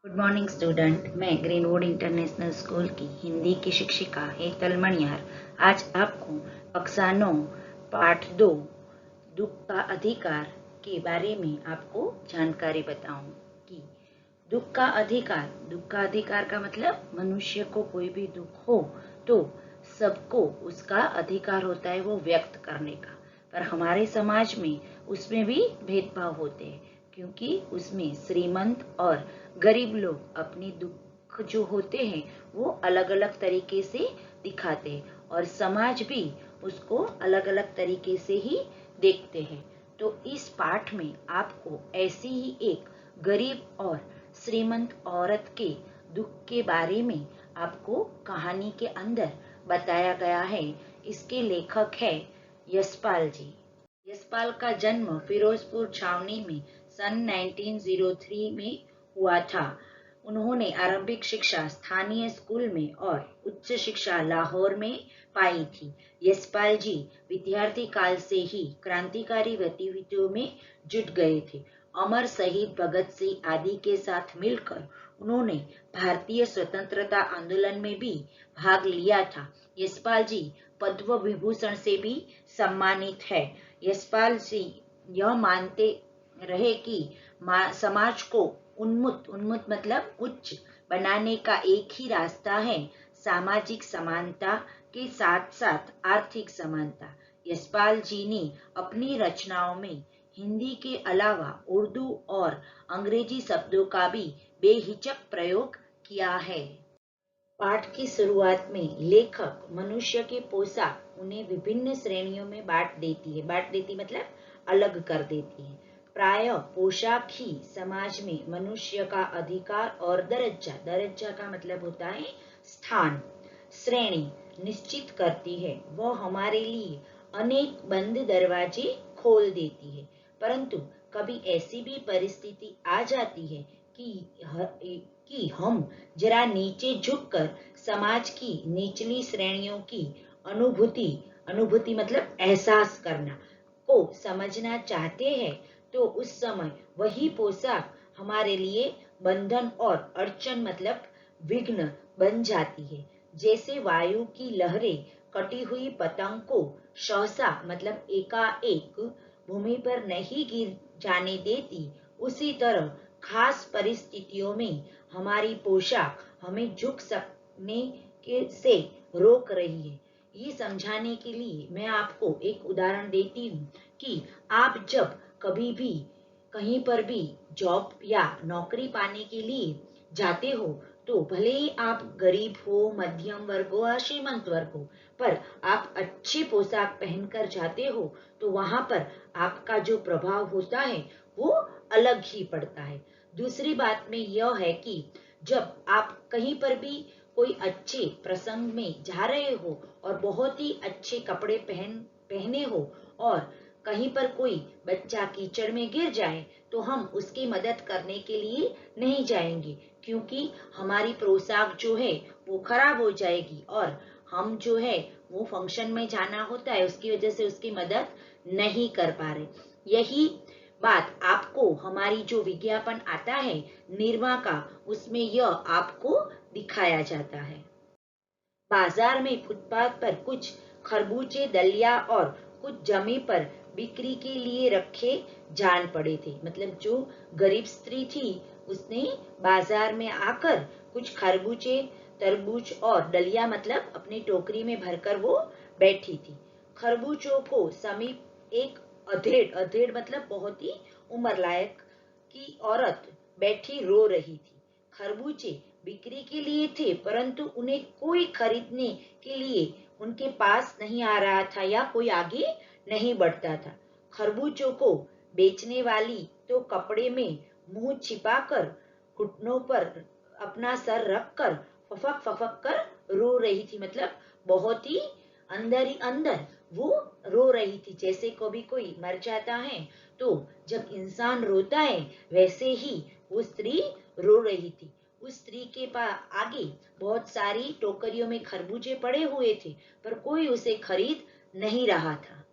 Good morning student. मैं greenwood international school की हिंदी की शिक्षिका हेतल मणियार आज आपको कक्षा 9 पाठ 2 दुख का अधिकार के बारे में आपको जानकारी बताऊं कि दुख का अधिकार का मतलब मनुष्य को कोई भी दुख हो तो सबको उसका अधिकार होता है वो व्यक्त करने का। पर हमारे समाज में उसमें भी भेदभाव होते हैं क्योंकि उसमें श्रीमंत और गरीब लोग अपने दुख जो होते हैं वो अलग अलग तरीके से दिखाते हैं और समाज भी उसको अलग अलग तरीके से ही देखते हैं। तो इस पाठ में आपको ऐसी ही एक गरीब और श्रीमंत औरत के दुख के बारे में आपको कहानी के अंदर बताया गया है। इसके लेखक है यशपाल जी। यशपाल का जन्म फिरोजपुर छावनी में सन 1903 में हुआ था। उन्होंने आरंभिक शिक्षा स्थानीय स्कूल में और उच्च शिक्षा लाहौर में पाई थी। यशपाल जी विद्यार्थी काल से ही क्रांतिकारी गतिविधियों में जुट गए थे। अमर शहीद भगत सिंह आदि के साथ मिलकर उन्होंने भारतीय स्वतंत्रता आंदोलन में भी भाग लिया था। यशपाल जी पद्म विभूषण से भी सम्मानित है। यशपाल जी यह मानते रहे कि समाज को उन्मुक्त मतलब उच्च बनाने का एक ही रास्ता है, सामाजिक समानता के साथ साथ आर्थिक समानता। यशपाल जी ने अपनी रचनाओं में हिंदी के अलावा उर्दू और अंग्रेजी शब्दों का भी बेहिचक प्रयोग किया है। पाठ की शुरुआत में लेखक मनुष्य के पोशाक उन्हें विभिन्न श्रेणियों में बांट देती मतलब अलग कर देती है। प्राय पोशाक ही समाज में मनुष्य का अधिकार और दर्जा का मतलब होता है स्थान, श्रेणी निश्चित करती है। वह हमारे लिए अनेक बंद दरवाजे खोल देती है, परंतु कभी ऐसी भी परिस्थिति आ जाती है कि हम जरा नीचे झुककर समाज की निचली श्रेणियों की अनुभूति मतलब एहसास करना को समझना चाहते हैं, तो उस समय वही पोशाक हमारे लिए बंधन और अड़चन मतलब विघ्न बन जाती है। जैसे वायु की लहरें कटी हुई पतंग को सहसा मतलब एकाएक भूमि पर नहीं गिर जाने देती, उसी तरह खास परिस्थितियों में हमारी पोशाक हमें झुक सकने से रोक रही है। ये समझाने के लिए मैं आपको एक उदाहरण देती हूँ कि आप जब कभी भी कहीं पर भी जॉब या नौकरी पाने के लिए जाते हो तो भले ही आप गरीब हो, मध्यम वर्ग हो या श्रीमंत वर्ग हो, पर आप अच्छी पोशाक पहनकर जाते हो तो वहां पर आपका जो प्रभाव होता है वो अलग ही पड़ता है। दूसरी बात में यह है कि जब आप कहीं पर भी कोई अच्छे प्रसंग में जा रहे हो और बहुत ही अच्छे कपड़े पहने हो और कहीं पर कोई बच्चा कीचड़ में गिर जाए तो हम उसकी मदद करने के लिए नहीं जाएंगे, क्योंकि हमारी पोशाक जो है वो खराब हो जाएगी और हम जो है वो फंक्शन में जाना होता है, उसकी वजह से उसकी मदद नहीं कर पा रहे। यही बात आपको हमारी जो विज्ञापन आता है निरमा का, उसमें यह आपको दिखाया जाता है। बाजार में फुटपाथ पर कुछ खरबूजे दलिया और कुछ जमी पर बिक्री के लिए रखे जान पड़े थे। मतलब जो गरीब स्त्री थी उसने बाजार में आकर कुछ खरबूजे, तरबूज और दलिया मतलब अपनी टोकरी में भरकर वो बैठी थी। खरबूजों को समीप एक अधेड़ मतलब बहुत ही उम्र लायक की औरत बैठी रो रही थी। खरबूजे बिक्री के लिए थे, परंतु उन्हें कोई खरीदने के लिए उनके पास नहीं आ रहा था या कोई आगे नहीं बढ़ता था। खरबूजों को बेचने वाली तो कपड़े में मुंह छिपाकर घुटनों पर अपना सर रखकर फफक कर रो रही थी। मतलब बहुत ही अंदर ही अंदर वो रो रही थी। जैसे कभी कोई मर जाता है तो जब इंसान रोता है वैसे ही वो स्त्री रो रही थी। उस स्त्री के आगे बहुत सारी टोकरियों में खरबूजे पड़े हुए थे, पर कोई उसे खरीद नहीं रहा था।